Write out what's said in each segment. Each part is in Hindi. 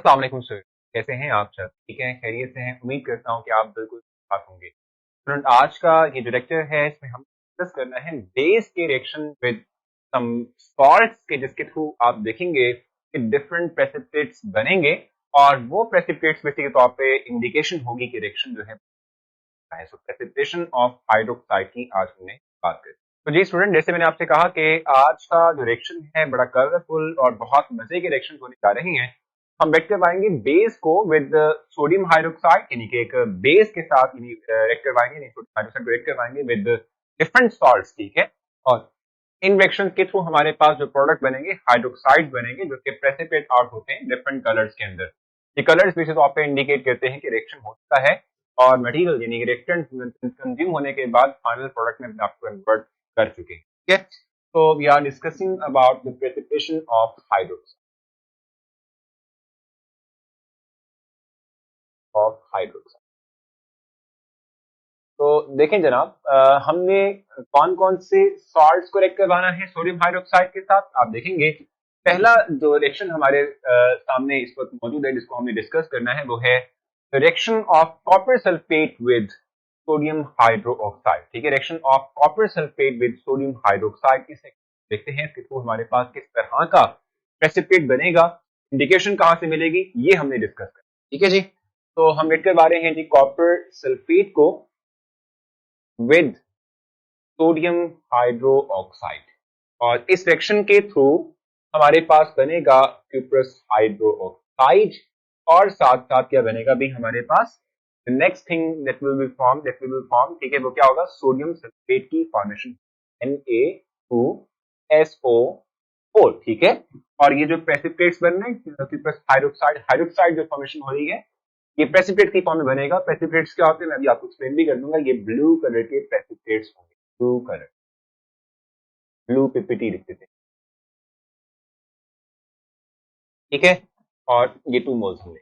अस्सलाम वालेकुम सर, कैसे हैं आप सर? ठीक हैं, खैरियत से हैं? उम्मीद करता हूँ कि आप बिल्कुल ठीक होंगे। स्टूडेंट, आज का ये जो लेक्चर है इसमें हम डिस्कस करना है बेस के रिएक्शन विद सम सॉल्ट्स के, जिसके थ्रू आप देखेंगे कि डिफरेंट प्रेसिपिटेट्स बनेंगे और वो प्रेसिपिटेट्स बेसिक तौर पे इंडिकेशन होगी कि रिएक्शन जो है। सो प्रेसिपिटेशन ऑफ हाइड्रोक्साइड की आज हमने बात करी। तो जी स्टूडेंट, जैसे मैंने आपसे कहा कि आज का जो रिएक्शन है बड़ा कलरफुल और बहुत मजे के रिएक्शन होने जा रहे हैं। हम वेट करवाएंगे बेस को विद सोडियम हाइड्रोक्साइड, यानी कि एक बेस के साथ रिएक्ट करवाएंगे, सोडियम हाइड्रोक्साइड को रिएक्ट करवाएंगे विद डिफरेंट सॉल्ट्स, ठीक है। और इन रिएक्शन के थ्रू हमारे पास जो प्रोडक्ट बनेंगे, हाइड्रोक्साइड बनेंगे, जो कि प्रेसिपिटेट आउट होते हैं डिफरेंट कलर्स के अंदर। ये कलर्स बेसिस तौर पे इंडिकेट करते हैं कि रिएक्शन हो चुका है और मटेरियल यानी रिएक्टेंट कंज्यूम होने के बाद फाइनल प्रोडक्ट में आपको कन्वर्ट कर चुके हैं, ठीक है। तो we are discussing about the precipitation of hydroxide. तो देखें जनाब, हमने कौन कौन से सॉल्ट्स को रिएक्ट करवाना है सोडियम हाइड्रोक्साइड के साथ, आप देखेंगे। पहला जो रिएक्शन हमारे सामने इस वक्त मौजूद है, जिसको हमने डिस्कस करना है, वो है reaction of copper sulphate with sodium hydroxide, ठीक है। Reaction of copper sulphate with sodium hydroxide, इसे देखते हैं इसके थ्रू हमारे पास किस तरह का प्रेसिपिटेट बनेगा, इंडिकेशन कहां से मिलेगी, ये हमने डिस्कस करना, ठीक है जी। तो हम वेट करवा रहे हैं जी कॉपर सल्फेट को विद सोडियम हाइड्रोक्साइड, और इस रिएक्शन के थ्रू हमारे पास बनेगा क्यूप्रस हाइड्रोक्साइड, और साथ साथ क्या बनेगा भी हमारे पास, next thing that will be form, ठीक है, वो क्या होगा, सोडियम सल्फेट की फॉर्मेशन, Na2SO4, ठीक है। और ये जो प्रेसिपिटेट्स बन रहे हैं क्यूप्रस हाइड्रोक्साइड जो फॉर्मेशन हो रही है, ये प्रेसिपिटेट की फॉर्म में बनेगा। प्रेसिपिटेट्स क्या होते हैं मैं अभी आपको एक्सप्लेन भी कर दूंगा। ये ब्लू कलर के प्रेसिपिटेट्स होंगे, ब्लू कलर, ब्लू पीपीटी लिखते थे, ठीक है। और ये 2 मोल्स होंगे।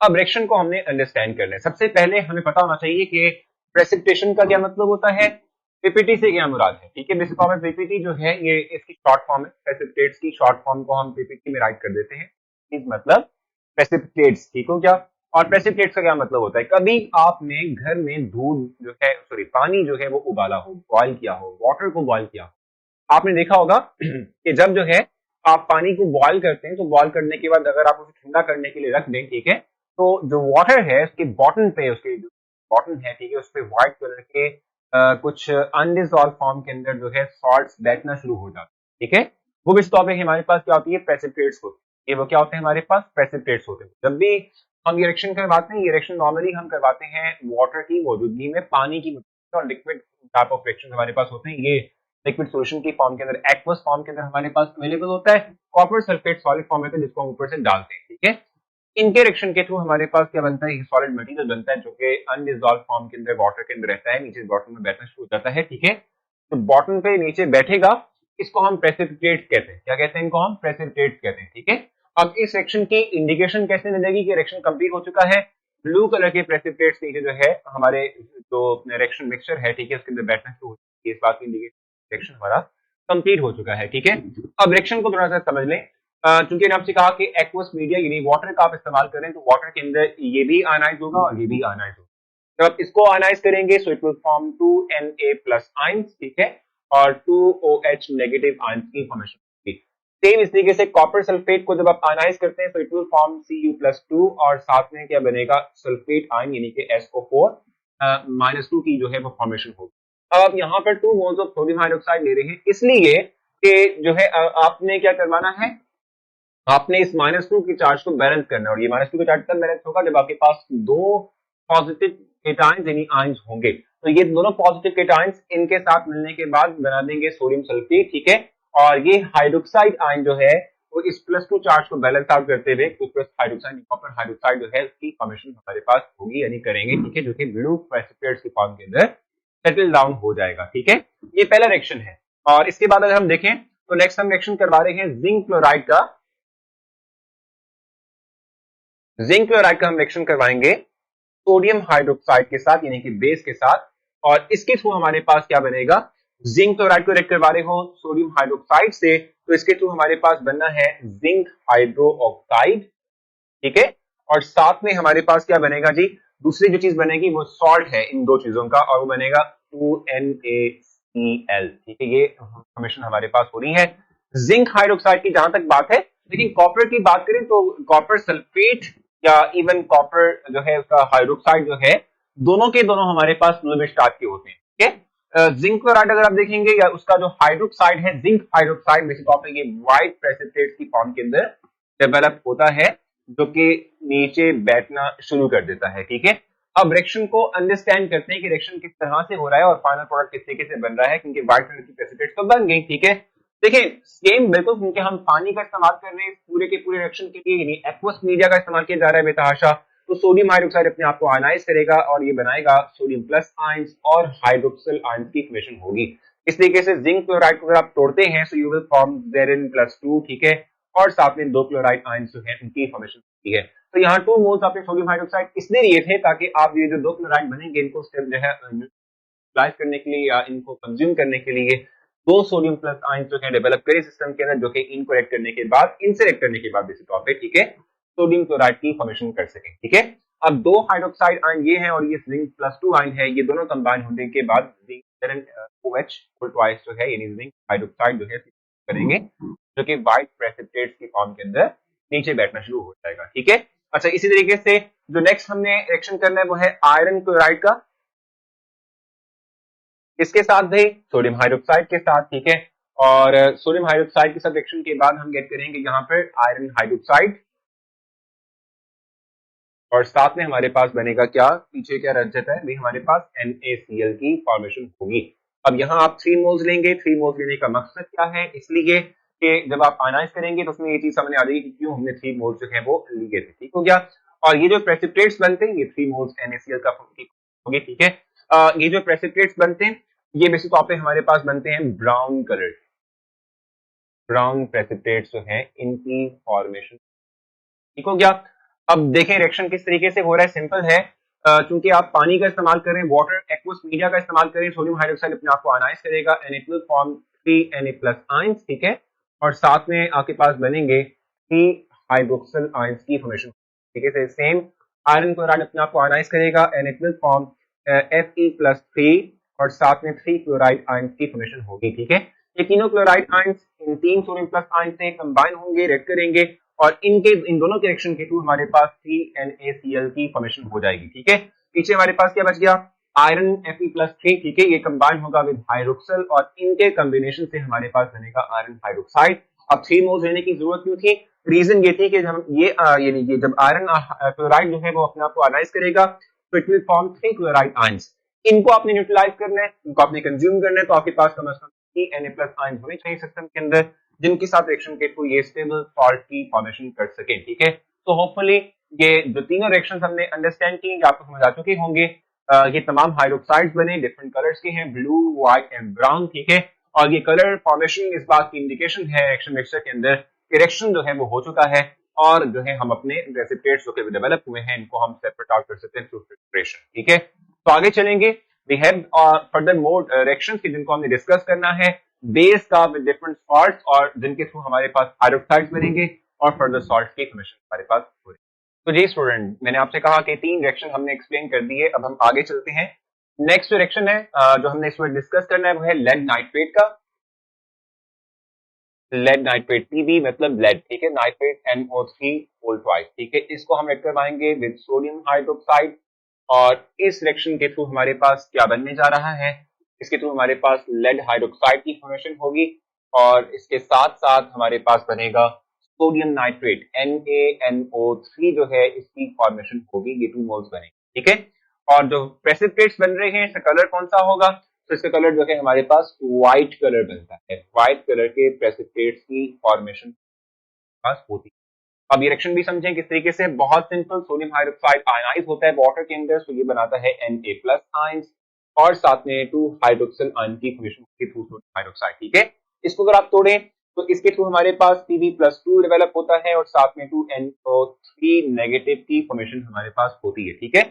अब रिएक्शन को हमने अंडरस्टैंड करना है। सबसे पहले हमें पता होना चाहिए कि प्रेसिपिटेशन का क्या मतलब होता है, पीपीटी से क्या मुराद है, ठीक है। बेसिक फॉर्म में पीपीटी जो है ये इसकी शॉर्ट फॉर्म है, प्रेसिपिटेट्स की शॉर्ट फॉर्म को हम पीपीटी में राइट कर देते हैं, इस मतलब प्रेसिपिटेट्स, ठीक हो क्या। और प्रेसिपिटेट्स का क्या मतलब होता है, कभी आपने घर में दूध जो है, सॉरी पानी जो है वो उबाला हो, बॉयल किया हो, वाटर को बॉयल किया हो, आपने देखा होगा कि जब जो है आप पानी को बॉयल करते हैं, तो बॉयल करने के बाद अगर आप उसे ठंडा करने के लिए रख दें, ठीक है, तो जो वाटर है उसके बॉटम पे, उसके जो बॉटम है, ठीक है, उस पे व्हाइट कलर के कुछ अनडिसॉल्व फॉर्म के अंदर जो है सॉल्ट्स बैठना शुरू हो जाते हैं, ठीक है। वो इस टॉपिक हमारे पास क्या होती है, प्रेसिपिटेट्स होती है। ये वो क्या होते हैं हमारे पास, प्रेसिपिटेट्स होते हैं। जब भी हम ये रिएक्शन करवाते हैं, ये रिएक्शन नॉर्मली हम करवाते हैं वाटर की मौजूदगी में, पानी की मौजूदगी में, और लिक्विड टाइप ऑफ रिएक्शन हमारे पास होते हैं। ये लिक्विड सॉल्यूशन की फॉर्म के अंदर, एक्वस फॉर्म के अंदर हमारे पास अवेलेबल होता है। कॉपर सल्फेट सॉलिड फॉर्म में, जिसको हम ऊपर से डालते हैं, ठीक है। इनके रिएक्शन के थ्रू हमारे पास क्या बनता है, सॉलिड मटेरियल बनता है, जो कि अनडिसॉल्व फॉर्म के अंदर वाटर के अंदर रहता है, नीचे बॉटम में बैठना शुरू हो जाता है, ठीक है। तो बॉटम पे नीचे बैठेगा, इसको हम प्रेसिपिटेट्स कहते हैं। क्या कहते हैं इनको, हम प्रेसिपिटेट्स कहते हैं, ठीक है। अब इस रिएक्शन की इंडिकेशन कैसे मिलेगी कि रिएक्शन कंप्लीट हो चुका है, ब्लू कलर के प्रेसिपिटेट्स नीचे जो है हमारे जो रिएक्शन मिक्सचर है, ठीक है, उसके अंदर बैठना शुरू हो जाती है, इस बात की इंडिकेशन रिएक्शन हमारा कंप्लीट हो चुका है, ठीक है। अब रिएक्शन को थोड़ा सा समझ लें। चूंकि मैंने आपसे कहा कि एक्वस मीडिया यानी वाटर का आप इस्तेमाल करें, तो वाटर के अंदर ये भी आयनाइज होगा और ये भी आयनाइज होगा। जब आप इसको आयनाइज करेंगे, so it will form 2Na+ ions, ठीक है, और 2OH नेगेटिव आयंस की फॉर्मेशन होगी। सेम इस तरीके से कॉपर सल्फेट को जब आप आयनाइज करते हैं, तो इट विल फॉर्म Cu+2, और साथ में क्या बनेगा, सल्फेट आयन यानी कि SO4-2 की जो है वो फॉर्मेशन होगी। अब आप यहाँ पर 2 मोल्स ऑफ सोडियम हाइड्रोक्साइड ले रहे हैं, इसलिए कि जो है आपने क्या करवाना है, आपने इस -2 की चार्ज को बैलेंस करना है। और ये -2 का चार्ज तब बैलेंस होगा जब आपके पास 2 पॉजिटिव केटायंस यानी आयंस होंगे। तो ये दोनों पॉजिटिव केटायंस इनके साथ मिलने के बाद बना देंगे सोडियम सल्फेट, ठीक है। और ये हाइड्रोक्साइड आयन जो है वो इस +2 चार्ज को बैलेंस आउट करते हुए कुछ हाइड्रोक्साइड, कॉपर हाइड्रोक्साइड जो है उसकी फॉर्मेशन हमारे पास होगी यानी करेंगे, ठीक है, जो कि ब्लू प्रेसिपिटेट्स की फॉर्म के अंदर सेटल डाउन हो जाएगा, ठीक है। ये पहला रिएक्शन है। और इसके बाद अगर हम देखें तो नेक्स्ट हम रिएक्शन करवा रहे हैं जिंक क्लोराइड का। जिंक क्लोराइड का हम रिएक्शन करवाएंगे सोडियम हाइड्रोक्साइड के साथ यानी कि बेस के साथ, और इसके थ्रू हमारे पास क्या बनेगा, जिंक क्लोराइड को रिएक्ट करवा रहे हो सोडियम हाइड्रोक्साइड से, तो इसके थ्रू हमारे पास बनना है जिंक हाइड्रोक्साइड, ठीक है। और साथ में हमारे पास क्या बनेगा जी, दूसरी जो चीज बनेगी वो सॉल्ट है इन दो चीजों का, और वो बनेगा 2NaCl, ठीक है। ये फॉर्मेशन हमारे पास हो रही है जिंक हाइड्रोक्साइड की जहां तक बात है। लेकिन कॉपर की बात करें तो कॉपर सल्फेट या इवन कॉपर जो है उसका हाइड्रोक्साइड जो है, दोनों के दोनों हमारे पास नोबेल स्टार्ट के होते हैं, ठीक है। जिंक क्लोराइड अगर आप देखेंगे या उसका जो हाइड्रोक्साइड है जिंक हाइड्रोक्साइड, बेसिक टॉप ये व्हाइट प्रेसिपिटेट की फॉर्म के अंदर डेवलप होता है, जो कि नीचे बैठना शुरू कर देता है, ठीक है। अब रिएक्शन को अंडरस्टैंड करते हैं कि रिएक्शन किस तरह से हो रहा है और फाइनल प्रोडक्ट किस तरीके से बन रहा है, क्योंकि व्हाइट कलर की प्रेसिपिटेट तो बन गई, ठीक है। देखिए सेम बिल्कुल, क्योंकि हम पानी का इस्तेमाल कर रहे हैं पूरे के पूरे रिएक्शन के लिए, यानी एक्वस मीडिया का इस्तेमाल किया जा रहा है बेतहाशा, तो सोडियम हाइड्रोक्साइड अपने आप को आयनाइज करेगा और ये बनाएगा सोडियम प्लस आयंस और हाइड्रोक्सिल आयंस की फॉर्मेशन होगी। इस तरीके से जिंक क्लोराइड को अगर आप तोड़ते हैं so you will form Zn+2, ठीक है। और साथ में दो क्लोराइड आयंस जो है उनकी फॉर्मेशन होती है। तो यहाँ 2 मोल्स आपने सोडियम हाइड्रोक्साइड इसलिए लिए थे ताकि आप ये जो दो क्लोराइड बनेंगे इनको जो है न्यूट्रलाइज करने के लिए या इनको कंज्यूम करने के लिए दो सोडियम प्लस आयंस जो है डेवलप करें सिस्टम के अंदर, जो कि इनको रिएक्ट करने के बाद इनसे रिएक्ट करने के बाद बेसिक टॉप पे, ठीक है, सोडियम क्लोराइड की फॉर्मेशन कर सकें, ठीक है। अब दो हाइड्रोक्साइड आयन ये है और ये जिंक+2 आयन है, ये दोनों कंबाइन होने के बाद OH ट्वाइस जो है यानी जिंक हाइड्रोक्साइड जो है करेंगे, जो कि व्हाइट प्रेसिपिटेट्स की फॉर्म के अंदर नीचे बैठना शुरू हो जाएगा, ठीक है। अच्छा, इसी तरीके से जो नेक्स्ट हमने रिएक्शन करना है वो है आयरन क्लोराइड का, इसके साथ भी सोडियम हाइड्रोक्साइड के साथ, ठीक है। और सोडियम हाइड्रोक्साइड के साथ रिएक्शन के बाद हम गेट करेंगे यहाँ पर आयरन हाइड्रोक्साइड, और साथ में हमारे पास बनेगा क्या, पीछे क्या रह जाता है भाई, हमारे पास NaCl की फॉर्मेशन होगी। अब यहाँ आप 3 मोल्स लेंगे, 3 मोल्स लेने का मकसद क्या है, इसलिए कि जब आप आयनाइज करेंगे तो उसमें ये चीज सामने आ जाएगी कि क्यों हमने 3 मोल्स जो है वो लिए थे, ठीक हो गया। और ये जो प्रेसिपिटेट्स बनते हैं ये 3 मोल्स NaCl का होगी, ठीक है। ये जो प्रेसिपिटेट्स बनते हैं ये बेसिक तौर पे हमारे पास बनते हैं ब्राउन कलर, ब्राउन प्रेसिपिटेट्स जो है इनकी फॉर्मेशन, ठीक हो गया। अब देखें रिएक्शन किस तरीके से हो रहा है, सिंपल है। चूंकि आप पानी का इस्तेमाल करें, वाटर एक्वस मीडिया का इस्तेमाल करें, सोडियम हाइड्रोक्साइड अपने आप को आयनाइज करेगा and it will form 3Na+ ions, ठीक है। और साथ में आपके पास बनेंगे 3 हाइड्रोक्सिल आयंस की फॉर्मेशन, ठीक है। सेम आयरन क्लोराइड अपने आप को आयनाइज करेगा and it will form Fe+3 और साथ में 3 क्लोराइड आयंस की फॉर्मेशन होगी, ठीक है। ये तीनों chloride ions in 3 sodium plus ions से कंबाइन होंगे, रिएक्ट करेंगे और इन दोनों के रिएक्शन के थ्रू हमारे पास 3NaCl की फॉर्मेशन हो जाएगी, ठीक है। पीछे हमारे पास क्या बच गया, आयरन Fe+3, ठीक है, ये कंबाइन होगा विद हाइड्रोक्सिल और इनके कॉम्बिनेशन से हमारे पास बनेगा आयरन हाइड्रोक्साइड। अब 3 मोल्स लेने की जरूरत क्यों थी, रीजन ये थी कि हम ये यानी कि जब आयरन क्लोराइड जो है वो अपने आप को आयनाइज करेगा तो it will form 3 chloride ions, इनको आपने न्यूट्रलाइज करना है, इनको आपने कंज्यूम करना है, तो आपके पास कम से कम Na+ आयंस होने चाहिए सिस्टम के अंदर, जिनके साथ रिएक्शन के थ्रू ये स्टेबल सॉल्ट की फॉर्मेशन कर सके, ठीक है। तो होपफुली ये जो तीनों रिएक्शंस हमने अंडरस्टैंड की ये आपको समझ आ चुके होंगे। ये तमाम हाइड्रोक्साइड्स बने डिफरेंट कलर्स के हैं, ब्लू, व्हाइट एंड ब्राउन, ठीक है। और ये कलर फॉर्मेशन इस बात की इंडिकेशन है रिएक्शन मिक्सचर के अंदर कि रिएक्शन जो है वो हो चुका है और जो है हम अपने रेसिपिएट्स जो कि डेवलप हुए हैं इनको हम सेपरेट आउट कर सकते हैं थ्रू फिल्ट्रेशन, ठीक है। तो आगे चलेंगे, we have further more reactions जिनको हमने डिस्कस करना है, बेस का विद डिफरेंट सॉल्ट्स और जिनके थ्रू हमारे पास हाइड्रोक्साइड्स बनेंगे और फर्दर सॉल्ट्स की फॉर्मेशन हमारे पास हो रही है। तो जी स्टूडेंट, मैंने आपसे कहा कि 3 रिएक्शन हमने एक्सप्लेन कर दिए, अब हम आगे चलते हैं। नेक्स्ट रिएक्शन है जो हमने इसमें डिस्कस करना है वो है लेड नाइट्रेट का, लेड नाइट्रेट, Pb मतलब लेड, ठीक है, नाइट्रेट NO3 होल ट्वाइस, ठीक है। इसको हम रिएक्ट करवाएंगे विद सोडियम हाइड्रोक्साइड और इस रिएक्शन के थ्रू हमारे पास क्या बनने जा रहा है, इसके थ्रू हमारे पास लेड हाइड्रोक्साइड की फॉर्मेशन होगी और इसके साथ साथ हमारे पास बनेगा सोडियम नाइट्रेट NaNO3 जो है इसकी फॉर्मेशन होगी, ये 2 मोल्स बनेंगे, ठीक है। और जो प्रेसिपिटेट्स बन रहे हैं इसका कलर कौन सा होगा, तो इसका कलर जो है हमारे पास व्हाइट कलर बनता है, व्हाइट कलर के प्रेसिपिटेट्स की फॉर्मेशन पास होती है। अब ये रिएक्शन भी समझें किस तरीके से, बहुत सिंपल, सोडियम हाइड्रोक्साइड आयनाइज होता है वाटर के अंदर, तो ये बनाता है Na+ आयंस और साथ में 2 हाइड्रोक्सिल आयन की फॉर्मेशन होती है थ्रू सोडियम हाइड्रोक्साइड, ठीक है। इसको अगर आप तोड़ें तो इसके थ्रू हमारे पास Pb+2 डेवलप होता है और साथ में 2NO3 नेगेटिव की फॉर्मेशन हमारे पास होती है, ठीक है।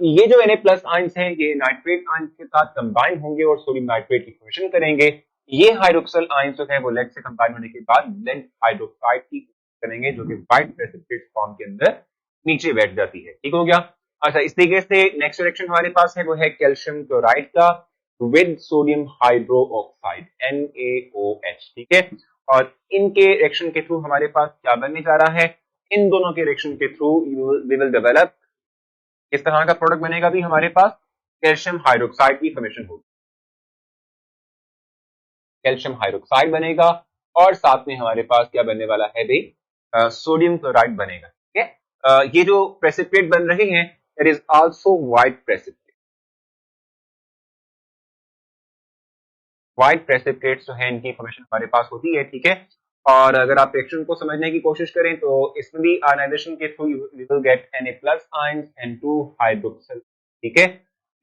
ये जो Na+ आयंस है ये नाइट्रेट आयंस के साथ कंबाइन होंगे और सोडियम नाइट्रेट की फॉर्मेशन करेंगे। ये हाइड्रोक्सिल आयंस जो है वो लेड से कंबाइन होने के बाद लेड हाइड्रोक्साइड की करेंगे जो कि व्हाइट प्रेसिपिटेट फॉर्म के अंदर नीचे बैठ जाती है। ठीक हो गया। अच्छा, इस तरीके से नेक्स्ट रिएक्शन हमारे पास है वो है कैल्शियम क्लोराइड का with sodium hydro oxide NaOH। ठीक है, और इनके रिएक्शन के थ्रू हमारे पास क्या बनने जा रहा है, इन दोनों के रिएक्शन के थ्रू वी विल डेवलप इस तरह का प्रोडक्ट बनेगा भी हमारे पास कैल्शियम हाइड्रोक्साइड की फॉर्मेशन होगी, कैल्शियम हाइड्रोक्साइड बनेगा और साथ में हमारे पास क्या बनने वाला है भाई, सोडियम क्लोराइड बनेगा। ठीक है, ये जो प्रेसिपिटेट बन रहे हैं it is also white precipitate. White precipitates जो है इनकी फॉर्मेशन हमारे पास होती है। ठीक है, और अगर आप रिएक्शन को समझने की कोशिश करें तो इसमें भी आयनाइजेशन के through we will get Na+ ions and 2 hydroxyl. ठीक है,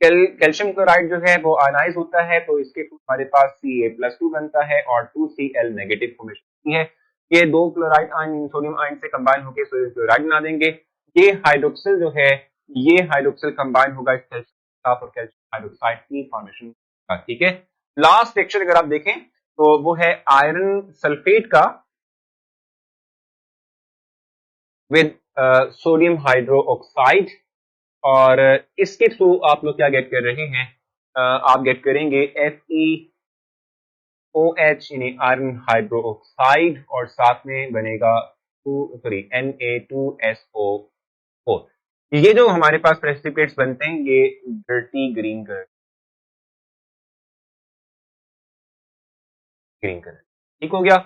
कैल्शियम क्लोराइड जो है वो आयनाइज होता है तो इसके थ्रू हमारे पास Ca+2 बनता है और 2Cl नेगेटिव फॉर्मेशन होती है। ये दो क्लोराइड आयन सोडियम आयन से कंबाइन होकर सोडियम क्लोराइड बना देंगे। ये हाइड्रोक्सिल जो है, ये हाइड्रोक्सिल कंबाइन होगा इस कैल्शियम के साथ और कैल्शियम हाइड्रोक्साइड की फॉर्मेशन का। ठीक है, लास्ट टेक्सचर अगर आप देखें तो वो है आयरन सल्फेट का विद सोडियम हाइड्रो ऑक्साइड, और इसके थ्रू आप लोग क्या गेट कर रहे हैं, आप गेट करेंगे FeOH यानी आयरन हाइड्रो ऑक्साइड और साथ में बनेगा Na2SO4। ये जो हमारे पास प्रेसिपिटेट्स बनते हैं ये डर्टी ग्रीन कलर ठीक हो गया।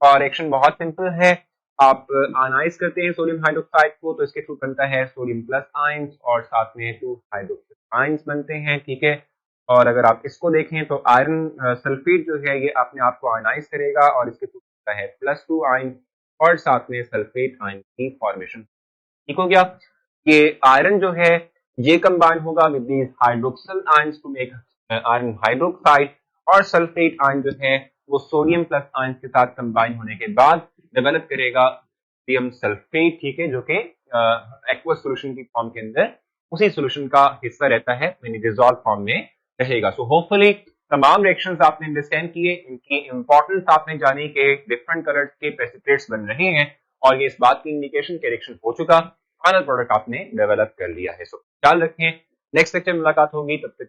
और रिएक्शन बहुत सिंपल है, आप आयनाइज करते हैं सोडियम हाइड्रोक्साइड को तो इसके थ्रू बनता है सोडियम प्लस आयंस और साथ में 2 हाइड्रोक्सिल आयंस बनते हैं। ठीक है, और अगर आप इसको देखें तो आयरन सल्फेट जो है ये अपने आप को आयनाइज करेगा और इसके थ्रू बनता है +2 आयन और साथ में सल्फेट आयन की फॉर्मेशन। ठीक हो गया। ये आयरन जो है ये कंबाइन होगा with these hydroxyl ions to make iron hydroxide, और सल्फेट आयन जो है वो सोडियम प्लस आयंस के साथ कंबाइन होने के बाद डेवलप करेगा सोडियम सल्फेट। ठीक है, जो कि एक्वस सॉल्यूशन की फॉर्म के अंदर उसी सॉल्यूशन का हिस्सा रहता है, यानी डिसॉल्व फॉर्म में रहेगा। सो होपफुली तमाम रिएक्शंस आपने अंडरस्टैंड किए, इनकी इंपॉर्टेंस आपने जानी कि डिफरेंट कलर्स के प्रेसिपिटेट्स बन रहे हैं और ये इस बात की इंडिकेशन के रिएक्शन हो चुका, फाइनल प्रोडक्ट आपने डेवलप कर लिया है। सो ख्याल रखें, नेक्स्ट लेक्चर में मुलाकात होगी, तब तक